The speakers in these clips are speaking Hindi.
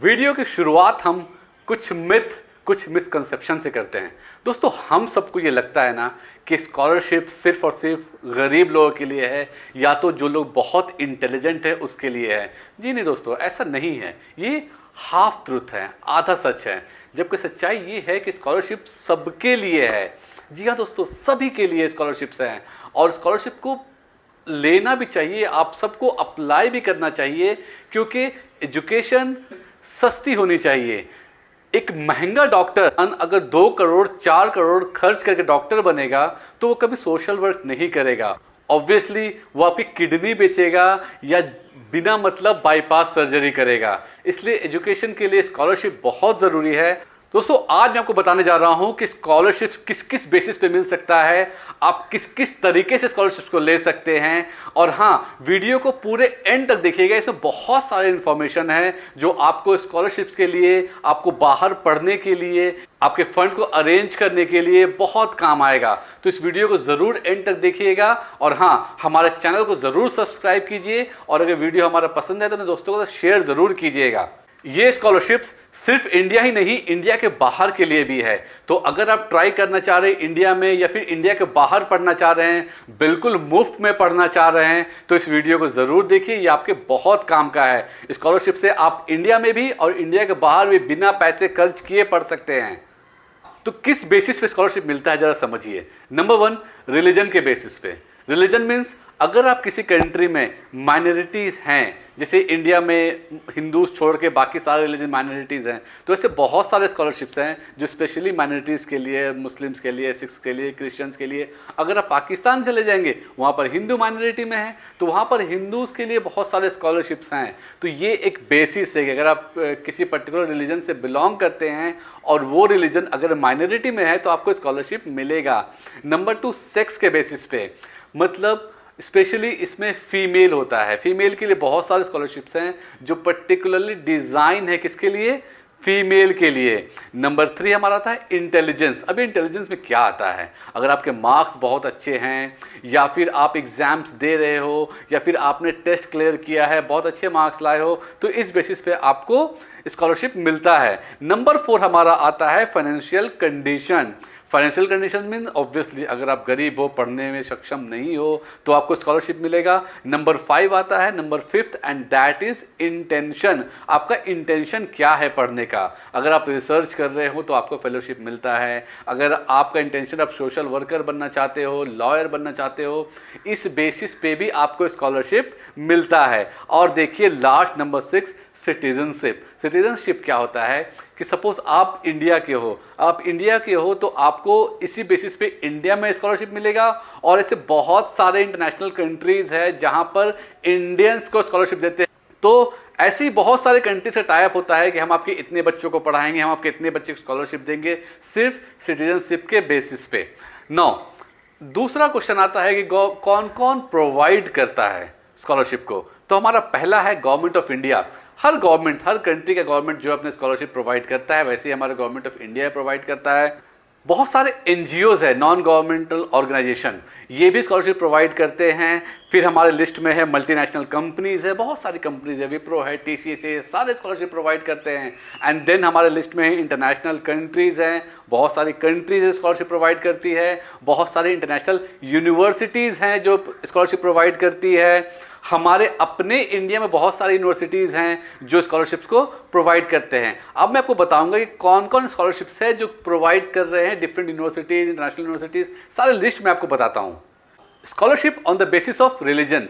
वीडियो की शुरुआत हम कुछ कुछ मिसकंसेप्शन से करते हैं। दोस्तों, हम सबको ये लगता है ना कि स्कॉलरशिप सिर्फ और सिर्फ गरीब लोगों के लिए है या तो जो लोग बहुत इंटेलिजेंट है उसके लिए है। जी नहीं दोस्तों, ऐसा नहीं है। ये हाफ ट्रूथ है, आधा सच है। जबकि सच्चाई ये है कि स्कॉलरशिप सबके लिए है। जी हाँ दोस्तों, सभी के लिए स्कॉलरशिप्स हैं और स्कॉलरशिप को लेना भी चाहिए, आप सबको अप्लाई भी करना चाहिए, क्योंकि एजुकेशन सस्ती होनी चाहिए। एक महंगा डॉक्टर अगर 2 करोड़ 4 करोड़ खर्च करके डॉक्टर बनेगा तो वो कभी सोशल वर्क नहीं करेगा। ऑब्वियसली वो आपकी किडनी बेचेगा या बिना मतलब बाईपास सर्जरी करेगा। इसलिए एजुकेशन के लिए स्कॉलरशिप बहुत जरूरी है। दोस्तों, आज मैं आपको बताने जा रहा हूं कि स्कॉलरशिप किस किस बेसिस पे मिल सकता है, आप किस किस तरीके से स्कॉलरशिप को ले सकते हैं। और हाँ, वीडियो को पूरे एंड तक देखिएगा, इसमें बहुत सारे इंफॉर्मेशन है जो आपको स्कॉलरशिप्स के लिए, आपको बाहर पढ़ने के लिए, आपके फंड को अरेंज करने के लिए बहुत काम आएगा। तो इस वीडियो को जरूर एंड तक देखिएगा और हाँ, हमारे चैनल को जरूर सब्सक्राइब कीजिए और अगर वीडियो हमारा पसंद है तो अपने दोस्तों को शेयर जरूर कीजिएगा। ये स्कॉलरशिप्स सिर्फ इंडिया ही नहीं, इंडिया के बाहर के लिए भी है। तो अगर आप ट्राई करना चाह रहे हैं इंडिया में या फिर इंडिया के बाहर पढ़ना चाह रहे हैं, बिल्कुल मुफ्त में पढ़ना चाह रहे हैं, तो इस वीडियो को जरूर देखिए। ये आपके बहुत काम का है। स्कॉलरशिप से आप इंडिया में भी और इंडिया के बाहर भी बिना पैसे खर्च किए पढ़ सकते हैं। तो किस बेसिस पे स्कॉलरशिप मिलता है जरा समझिए। नंबर 1, रिलीजन के बेसिस पे। रिलीजन मीन्स अगर आप किसी कंट्री में माइनॉरिटीज हैं, जैसे इंडिया में हिंदूज छोड़ के बाकी सारे रिलीजन माइनॉरिटीज हैं, तो ऐसे बहुत सारे स्कॉलरशिप्स हैं जो स्पेशली माइनॉरिटीज के लिए, मुस्लिम्स के लिए, सिख्स के लिए, क्रिश्चियंस के लिए। अगर आप पाकिस्तान चले जाएंगे, वहाँ पर हिंदू माइनॉरिटी में है, तो वहाँ पर हिंदूज के लिए बहुत सारे स्कॉलरशिप्स हैं। तो ये एक बेसिस है कि अगर आप किसी पर्टिकुलर रिलीजन से बिलोंग करते हैं और वो रिलीजन अगर माइनॉरिटी में है तो आपको स्कॉलरशिप मिलेगा। नंबर 2, सेक्स के बेसिस पे, मतलब स्पेशली इसमें फीमेल होता है। फीमेल के लिए बहुत सारे स्कॉलरशिप्स हैं जो पर्टिकुलरली डिजाइन है किसके लिए, फीमेल के लिए। नंबर 3 हमारा आता है इंटेलिजेंस। अभी इंटेलिजेंस में क्या आता है, अगर आपके मार्क्स बहुत अच्छे हैं या फिर आप एग्जाम्स दे रहे हो या फिर आपने टेस्ट क्लियर किया है, बहुत अच्छे मार्क्स लाए हो, तो इस बेसिस पे आपको स्कॉलरशिप मिलता है। नंबर 4 हमारा आता है financial condition. Financial condition mean obviously अगर आप गरीब हो, पढ़ने में सक्षम नहीं हो, तो आपको स्कॉलरशिप मिलेगा। नंबर 5 आता है, number 5th, and that is intention. आपका इंटेंशन क्या है पढ़ने का। अगर आप रिसर्च कर रहे हो तो आपको फेलोशिप मिलता है। अगर आपका इंटेंशन आप सोशल वर्कर बनना चाहते हो, लॉयर बनना चाहते हो, इस बेसिस पे भी आपको स्कॉलरशिप मिलता है। और देखिए लास्ट नंबर 6, सिटीजनशिप। सिटीजनशिप क्या होता है कि सपोज आप इंडिया के हो, तो आपको इसी बेसिस पे इंडिया में स्कॉलरशिप मिलेगा। और ऐसे बहुत सारे इंटरनेशनल कंट्रीज है जहां पर इंडियंस को स्कॉलरशिप देते हैं। तो ऐसी बहुत सारे कंट्री से टाई अप होता है कि हम आपके इतने बच्चों को पढ़ाएंगे, हम आपके इतने बच्चे को स्कॉलरशिप देंगे, सिर्फ सिटीजनशिप के बेसिस पे। नौ, दूसरा क्वेश्चन आता है कि कौन कौन प्रोवाइड करता है स्कॉलरशिप को। तो हमारा पहला है government of India. Her country का गवर्नमेंट जो अपने स्कॉलरशिप प्रोवाइड करता है, वैसे ही हमारा गवर्नमेंट ऑफ इंडिया प्रोवाइड करता है। बहुत सारे एनजीओज है, नॉन गवर्नमेंटल ऑर्गेनाइजेशन, ये भी स्कॉलरशिप प्रोवाइड करते हैं। फिर हमारे लिस्ट में है मल्टीनेशनल कंपनीज है, बहुत सारी कंपनीज है, विप्रो है, टीसीएस है, सारे स्कॉलरशिप प्रोवाइड करते हैं। एंड देन हमारे लिस्ट में है इंटरनेशनल कंट्रीज हैं, बहुत सारी कंट्रीज स्कॉलरशिप प्रोवाइड करती है। बहुत सारी इंटरनेशनल यूनिवर्सिटीज हैं जो स्कॉलरशिप प्रोवाइड करती है। हमारे अपने इंडिया में बहुत सारी यूनिवर्सिटीज हैं जो स्कॉलरशिप्स को प्रोवाइड करते हैं। अब मैं आपको बताऊंगा कि कौन कौन स्कॉलरशिप्स है जो प्रोवाइड कर रहे हैं डिफरेंट यूनिवर्सिटीज, इंटरनेशनल यूनिवर्सिटीज, सारे लिस्ट मैं आपको बताता हूं। Scholarship on the basis of religion,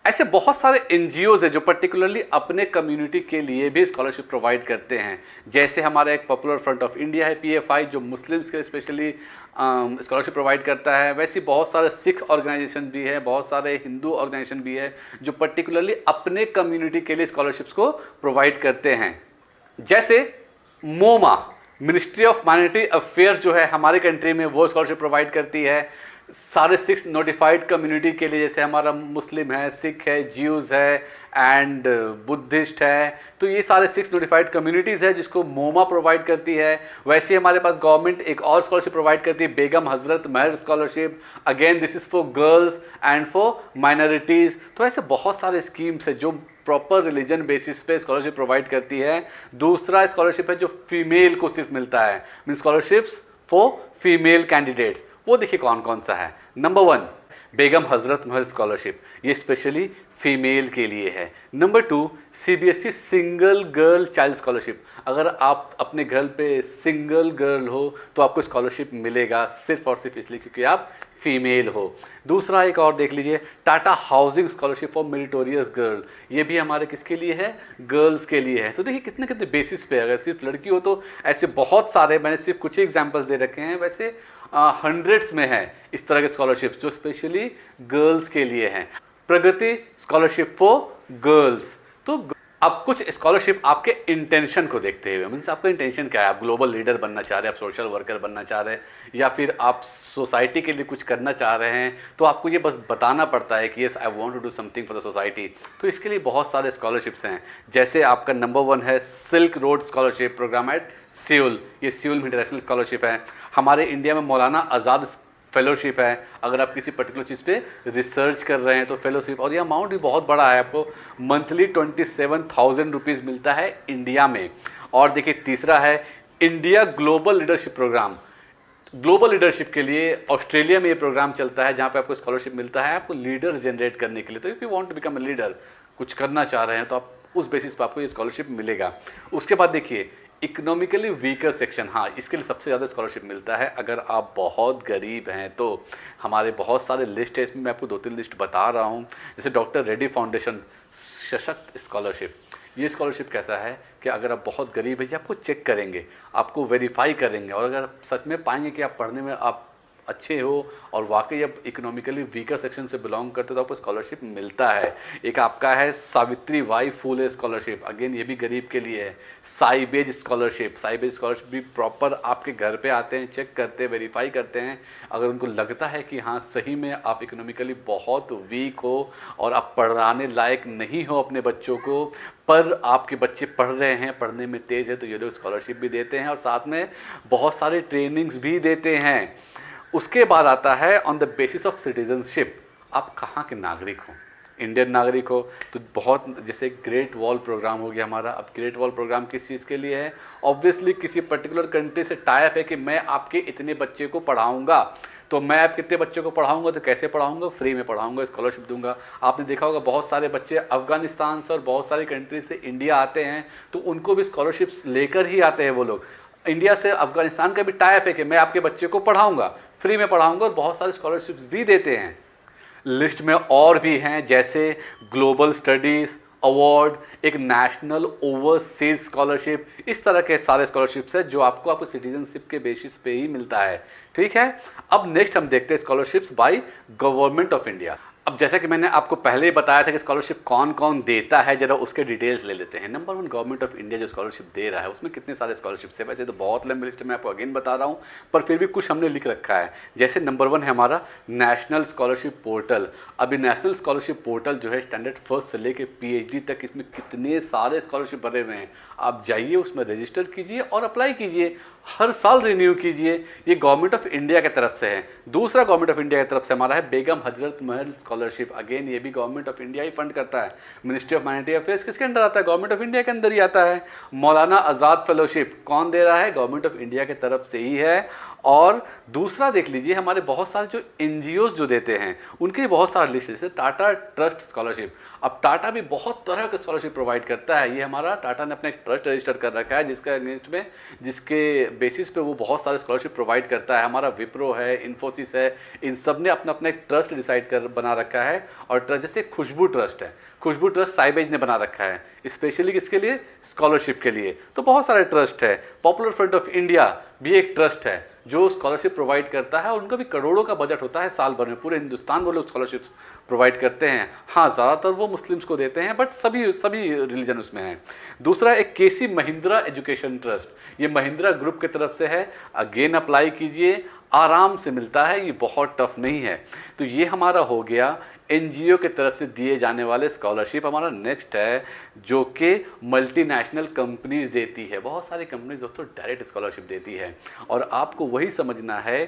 ऐसे बहुत सारे एनजीओज है जो पर्टिकुलरली अपने कम्युनिटी के लिए भी स्कॉलरशिप प्रोवाइड करते हैं। जैसे हमारा एक पॉपुलर फ्रंट ऑफ इंडिया है, पीएफआई, जो मुस्लिम्स के स्पेशली स्कॉलरशिप प्रोवाइड करता है। वैसे बहुत सारे सिख ऑर्गेनाइजेशन भी है, बहुत सारे हिंदू ऑर्गेनाइजेशन भी है जो पर्टिकुलरली अपने कम्युनिटी के लिए स्कॉलरशिप्स को प्रोवाइड करते हैं। जैसे मोमा, मिनिस्ट्री ऑफ माइनॉरिटी अफेयर्स जो है हमारे कंट्री में, वो स्कॉलरशिप प्रोवाइड करती है सारे 6 नोटिफाइड कम्युनिटी के लिए। जैसे हमारा मुस्लिम है, सिख है, ज्यूज है एंड बुद्धिस्ट है, तो ये सारे 6 नोटिफाइड कम्युनिटीज है जिसको मोमा प्रोवाइड करती है। वैसे हमारे पास गवर्नमेंट एक और स्कॉलरशिप प्रोवाइड करती है, Begum Hazrat Mahal scholarship. Again this is for girls and for minorities. तो ऐसे बहुत सारे स्कीम्स है जो प्रॉपर रिलीजन बेसिस पे स्कॉलरशिप प्रोवाइड करती है। दूसरा स्कॉलरशिप है जो फीमेल को सिर्फ मिलता है, mean scholarships for female candidates. वो देखिए कौन कौन सा है। नंबर 1 बेगम हजरत महल स्कॉलरशिप, ये स्पेशली फीमेल के लिए है। Number 2 CBSE single girl child scholarship, अगर आप अपने घर पे सिंगल गर्ल हो तो आपको स्कॉलरशिप मिलेगा सिर्फ और सिर्फ इसलिए क्योंकि आप फीमेल हो। दूसरा एक और देख लीजिए, Tata housing scholarship for meritorious girl, ये भी हमारे किसके लिए है, गर्ल्स के लिए है। तो देखिए कितने कितने बेसिस पे, अगर सिर्फ लड़की हो तो ऐसे बहुत सारे, मैंने सिर्फ कुछ ही एग्जाम्पल्स दे रखे हैं, वैसे हंड्रेड्स में है इस तरह के स्कॉलरशिप जो स्पेशली गर्ल्स के लिए हैं। प्रगति स्कॉलरशिप फॉर गर्ल्स, तो अब कुछ स्कॉलरशिप आपके इंटेंशन को देखते हुए, मीन्स आपका इंटेंशन क्या है, आप ग्लोबल लीडर बनना चाह रहे हैं, आप सोशल वर्कर बनना चाह रहे हैं, या फिर आप सोसाइटी के लिए कुछ करना चाह रहे हैं, तो आपको ये बस बताना पड़ता है कि yes I want to do something for the society. तो इसके लिए बहुत सारे स्कॉलरशिप्स हैं, जैसे आपका नंबर 1 है silk road scholarship programme at Seoul, ये सियोल में इंटरनेशनल स्कॉलरशिप है। हमारे इंडिया में मौलाना आज़ाद फेलोशिप है, अगर आप किसी पर्टिकुलर चीज़ पे रिसर्च कर रहे हैं तो फेलोशिप, और ये अमाउंट भी बहुत बड़ा है, आपको मंथली 27,000 रुपीज़ मिलता है इंडिया में। और देखिए तीसरा है India global leadership programme, global leadership के लिए ऑस्ट्रेलिया में ये प्रोग्राम चलता है जहाँ पे आपको स्कॉलरशिप मिलता है आपको लीडर्स जनरेट करने के लिए। तो if you want to become a leader, कुछ करना चाह रहे हैं तो आप उस बेसिस पर आपको ये स्कॉलरशिप मिलेगा। उसके बाद देखिए इकोनॉमिकली वीकर सेक्शन, हाँ इसके लिए सबसे ज़्यादा स्कॉलरशिप मिलता है। अगर आप बहुत गरीब हैं तो हमारे बहुत सारे लिस्ट है, इसमें मैं आपको 2-3 लिस्ट बता रहा हूँ। जैसे डॉक्टर रेड्डी फाउंडेशन सशक्त स्कॉलरशिप, ये स्कॉलरशिप कैसा है कि अगर आप बहुत गरीब हैं, आपको चेक करेंगे, आपको वेरीफाई करेंगे, और अगर सच में पाएंगे कि आप पढ़ने में आप अच्छे हो और वाकई अब इकोनॉमिकली वीकर सेक्शन से बिलोंग करते हो तो आपको स्कॉलरशिप मिलता है। एक आपका है Savitri by Phule scholarship, again ये भी गरीब के लिए है। साइबेज स्कॉलरशिप, साइबेज स्कॉलरशिप भी प्रॉपर आपके घर पे आते हैं, चेक करते हैं, वेरीफाई करते हैं। अगर उनको लगता है कि हाँ सही में आप इकोनॉमिकली बहुत वीक हो और आप पढ़ाने लायक नहीं हो अपने बच्चों को, पर आपके बच्चे पढ़ रहे हैं, पढ़ने में तेज़ है, तो ये लोग स्कॉलरशिप भी देते हैं और साथ में बहुत सारे ट्रेनिंग्स भी देते हैं। उसके बाद आता है on the basis of citizenship, आप कहाँ के नागरिक हो, इंडियन नागरिक हो तो बहुत, जैसे ग्रेट वॉल प्रोग्राम हो गया हमारा। अब ग्रेट वॉल प्रोग्राम किस चीज़ के लिए है, ऑब्वियसली किसी पर्टिकुलर कंट्री से टाई अप है कि मैं आपके इतने बच्चे को पढ़ाऊंगा, तो मैं आप कितने बच्चों को पढ़ाऊंगा, तो कैसे पढ़ाऊंगा, फ्री में पढ़ाऊंगा, स्कॉलरशिप दूंगा। आपने देखा होगा बहुत सारे बच्चे अफगानिस्तान से और बहुत सारी कंट्री से इंडिया आते हैं तो उनको भी स्कॉलरशिप्स लेकर ही आते हैं वो लोग। इंडिया से अफगानिस्तान का भी टाई अप है कि मैं आपके बच्चे को पढ़ाऊंगा, फ्री में पढ़ाऊंगा, और बहुत सारे स्कॉलरशिप्स भी देते हैं। लिस्ट में और भी हैं, जैसे ग्लोबल स्टडीज अवार्ड, एक नेशनल ओवरसीज स्कॉलरशिप, इस तरह के सारे स्कॉलरशिप्स हैं जो आपको सिटीजनशिप के बेसिस पे ही मिलता है। ठीक है, अब नेक्स्ट हम देखते हैं scholarships by government of India. अब जैसा कि मैंने आपको पहले ही बताया था कि स्कॉलरशिप कौन कौन देता है, जरा उसके डिटेल्स ले लेते हैं। नंबर 1 गवर्नमेंट ऑफ इंडिया जो स्कॉलरशिप दे रहा है उसमें कितने सारे स्कॉलरशिप्स है, वैसे तो बहुत लंबी लिस्ट में आपको अगेन बता रहा हूँ, पर फिर भी कुछ हमने लिख रखा है। जैसे नंबर 1 है हमारा नेशनल स्कॉलरशिप पोर्टल। अभी नेशनल स्कॉलरशिप पोर्टल जो है स्टैंडर्ड फर्स्ट से लेकर PhD तक इसमें कितने सारे स्कॉलरशिप भरे हुए हैं, आप जाइए उसमें रजिस्टर कीजिए और अप्लाई कीजिए, हर साल रिन्यू कीजिए। ये गवर्नमेंट ऑफ इंडिया की तरफ से है। दूसरा गवर्नमेंट ऑफ इंडिया की तरफ से हमारा है बेगम हजरत महल स्कॉलरशिप, अगेन ये भी government of India he fund करता है। मिनिस्ट्री ऑफ माइनॉरिटी अफेयर्स किसके अंडर आता है, गवर्नमेंट ऑफ इंडिया के अंदर ही आता है। मौलाना आज़ाद फेलोशिप कौन दे रहा है, गवर्नमेंट ऑफ इंडिया की तरफ से ही है। और दूसरा देख लीजिए हमारे बहुत सारे जो NGOs जो देते हैं उनकी बहुत सारी लिस्ट, जैसे टाटा ट्रस्ट स्कॉलरशिप। अब टाटा भी बहुत तरह का स्कॉलरशिप प्रोवाइड करता है, ये हमारा टाटा ने अपना एक ट्रस्ट रजिस्टर कर रखा है जिसका अगेंस्ट में, जिसके बेसिस पे वो बहुत सारे स्कॉलरशिप प्रोवाइड करता है। हमारा विप्रो है, इन्फोसिस है, इन सब ने अपना अपना एक ट्रस्ट डिसाइड कर बना रखा है। और ट्रस्ट जैसे खुशबू ट्रस्ट है, खुशबू ट्रस्ट साइबेज ने बना रखा है स्पेशली किसके लिए, स्कॉलरशिप के लिए। तो बहुत सारे ट्रस्ट है। पॉपुलर फ्रंट ऑफ इंडिया भी एक ट्रस्ट है जो स्कॉलरशिप प्रोवाइड करता है, और उनका भी करोड़ों का बजट होता है साल भर में, पूरे हिंदुस्तान में लोग स्कॉलरशिप प्रोवाइड करते हैं। हाँ ज़्यादातर वो मुस्लिम्स को देते हैं, बट सभी रिलीजन उसमें हैं। दूसरा एक KC महिंद्रा एजुकेशन ट्रस्ट, ये महिंद्रा ग्रुप की तरफ से है, अगेन अप्लाई कीजिए, आराम से मिलता है, ये बहुत टफ नहीं है। तो ये हमारा हो गया एनजीओ की तरफ से दिए जाने वाले स्कॉलरशिप हमारा नेक्स्ट है, जो कि मल्टीनेशनल कंपनीज देती है। बहुत सारी कंपनीज दोस्तों डायरेक्ट स्कॉलरशिप देती है, और आपको वही समझना है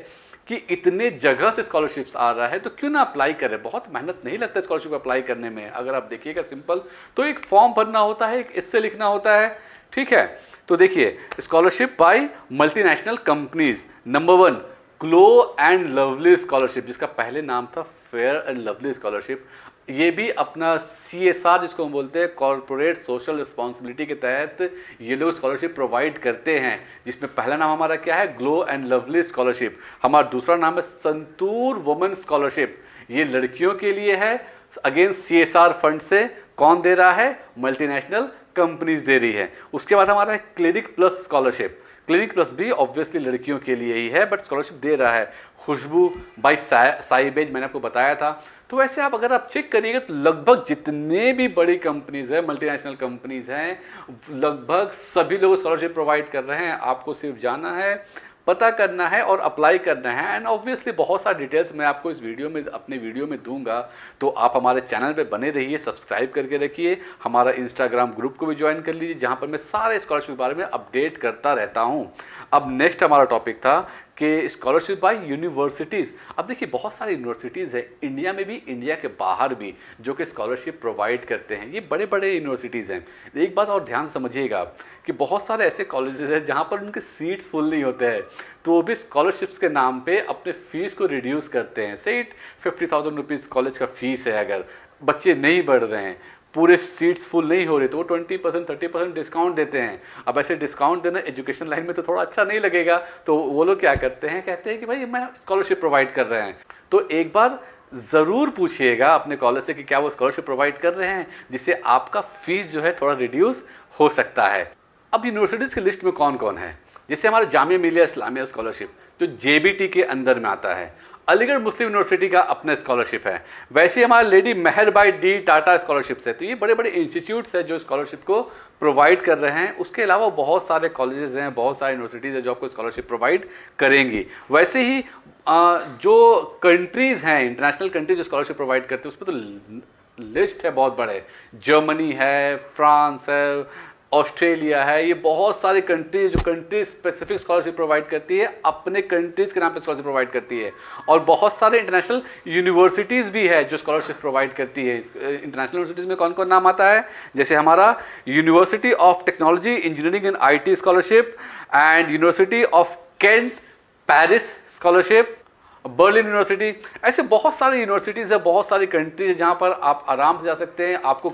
कि इतने जगह से स्कॉलरशिप्स आ रहा है तो क्यों ना अप्लाई करें। बहुत मेहनत नहीं लगता स्कॉलरशिप अप्लाई करने में। अगर आप देखिएगा सिंपल, तो एक फॉर्म भरना होता है, एक इससे लिखना होता है, ठीक है। तो देखिए, scholarship by multinational companies, number 1 glow and lovely scholarship, जिसका पहले नाम था फेयर एंड लवली स्कॉलरशिप। ये भी अपना CSR जिसको हम बोलते हैं, कॉर्पोरेट सोशल रिस्पॉन्सिबिलिटी के तहत ये लोग स्कॉलरशिप प्रोवाइड करते हैं, जिसमें पहला नाम हमारा क्या है, ग्लो एंड लवली स्कॉलरशिप। हमारा दूसरा नाम है संतूर वुमेन स्कॉलरशिप, ये लड़कियों के लिए है। अगेन CSR फंड से कौन दे रहा है, मल्टीनेशनल कंपनीज दे रही है। उसके बाद हमारा है clinic plus scholarship. Clinic plus भी ऑब्वियसली लड़कियों के लिए ही है, बट स्कॉलरशिप दे रहा है खुशबू बाई साइबेज, मैंने आपको बताया था। तो वैसे आप अगर आप चेक करिएगा तो लगभग जितने भी बड़ी कंपनीज हैं, मल्टीनेशनल कंपनीज हैं, लगभग सभी लोग स्कॉलरशिप प्रोवाइड कर रहे हैं। आपको सिर्फ जाना है, पता करना है और अप्लाई करना है। एंड ऑब्वियसली बहुत सारी डिटेल्स मैं आपको इस वीडियो में, अपने वीडियो में दूंगा। तो आप हमारे चैनल पे बने रहिए, सब्सक्राइब करके रखिए। हमारा इंस्टाग्राम ग्रुप को भी ज्वाइन कर लीजिए, जहां पर मैं सारे स्कॉलरशिप के बारे में अपडेट करता रहता हूं। अब नेक्स्ट हमारा टॉपिक था कि स्कॉलरशिप बाय यूनिवर्सिटीज़। अब देखिए, बहुत सारी यूनिवर्सिटीज़ है इंडिया में भी, इंडिया के बाहर भी, जो कि स्कॉलरशिप प्रोवाइड करते हैं। ये बड़े बड़े यूनिवर्सिटीज़ हैं। एक बात और ध्यान समझिएगा कि बहुत सारे ऐसे कॉलेजेस हैं जहाँ पर उनके सीट्स फुल नहीं होते हैं, तो वो भी स्कॉलरशिप्स के नाम पे अपने फीस को रिड्यूस करते हैं। से 50,000 रुपीज़ कॉलेज का फीस है, अगर बच्चे नहीं बढ़ रहे हैं, पूरे सीट्स फुल नहीं हो रहे, तो वो 20% 30% डिस्काउंट देते हैं। अब ऐसे डिस्काउंट देना एजुकेशन लाइन में तो थोड़ा अच्छा नहीं लगेगा, तो वो लोग क्या करते हैं, कहते हैं कि भाई मैं स्कॉलरशिप प्रोवाइड कर रहे हैं। तो एक बार ज़रूर पूछिएगा अपने कॉलेज से कि क्या वो स्कॉलरशिप प्रोवाइड कर रहे हैं, जिससे आपका फीस जो है थोड़ा रिड्यूस हो सकता है। अब यूनिवर्सिटीज़ की लिस्ट में कौन कौन है, जैसे हमारे जामिया मिलिया इस्लामिया स्कॉलरशिप जो JBT के अंदर में आता है, अलीगढ़ मुस्लिम यूनिवर्सिटी का अपना स्कॉलरशिप है, वैसे हमारे lady Meherbai D Tata scholarships है। तो ये बड़े बड़े इंस्टीट्यूट्स हैं जो स्कॉलरशिप को प्रोवाइड कर रहे हैं। उसके अलावा बहुत सारे कॉलेजेस हैं, बहुत सारे यूनिवर्सिटीज़ हैं जो आपको स्कॉलरशिप प्रोवाइड करेंगी। वैसे ही जो कंट्रीज़ हैं, इंटरनेशनल कंट्रीज जो स्कॉलरशिप प्रोवाइड करते हैं, उसमें तो लिस्ट है बहुत बड़े। जर्मनी है, फ्रांस है, ऑस्ट्रेलिया है, ये बहुत सारी कंट्री जो कंट्री स्पेसिफिक स्कॉलरशिप प्रोवाइड करती है, अपने कंट्रीज के नाम पे स्कॉलरशिप प्रोवाइड करती है। और बहुत सारे इंटरनेशनल यूनिवर्सिटीज़ भी है जो स्कॉलरशिप प्रोवाइड करती है। इंटरनेशनल यूनिवर्सिटीज़ में कौन कौन नाम आता है, जैसे हमारा university of technology engineering and IT स्कॉलरशिप, and university of Kent Paris scholarship, Berlin university. ऐसे बहुत सारी यूनिवर्सिटीज़ है, बहुत सारी कंट्रीज है जहाँ पर आप आराम से जा सकते हैं। आपको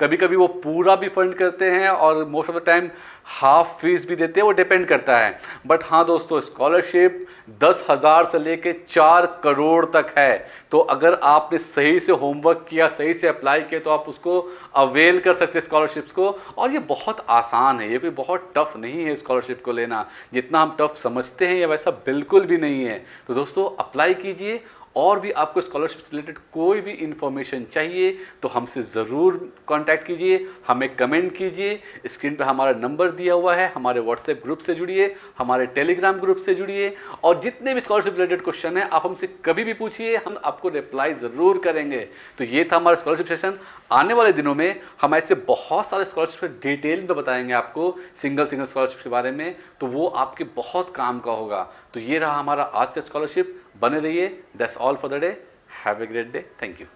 कभी कभी वो पूरा भी फंड करते हैं और most of the time half fees भी देते हैं, वो डिपेंड करता है। बट हाँ दोस्तों, स्कॉलरशिप 10,000 से लेके 4 करोड़ तक है। तो अगर आपने सही से होमवर्क किया, सही से अप्लाई किया, तो आप उसको अवेल कर सकते हैं स्कॉलरशिप्स को। और ये बहुत आसान है, ये कोई बहुत टफ नहीं है स्कॉलरशिप को लेना। जितना हम टफ समझते हैं ये वैसा बिल्कुल भी नहीं है। तो दोस्तों अप्लाई कीजिए। और भी आपको स्कॉलरशिप से रिलेटेड कोई भी इंफॉर्मेशन चाहिए तो हमसे ज़रूर कांटेक्ट कीजिए, हमें कमेंट कीजिए। स्क्रीन पे हमारा नंबर दिया हुआ है, हमारे व्हाट्सएप ग्रुप से जुड़िए, हमारे टेलीग्राम ग्रुप से जुड़िए। और जितने भी स्कॉलरशिप रिलेटेड क्वेश्चन है आप हमसे कभी भी पूछिए, हम आपको रिप्लाई ज़रूर करेंगे। तो ये था हमारा स्कॉलरशिप सेशन। आने वाले दिनों में हम ऐसे बहुत सारे स्कॉलरशिप डिटेल में बताएंगे आपको, सिंगल स्कॉलरशिप के बारे में, तो वो आपके बहुत काम का होगा। तो ये रहा हमारा आज का स्कॉलरशिप। बने रहिए। That's all for the day. Have a great day. Thank you.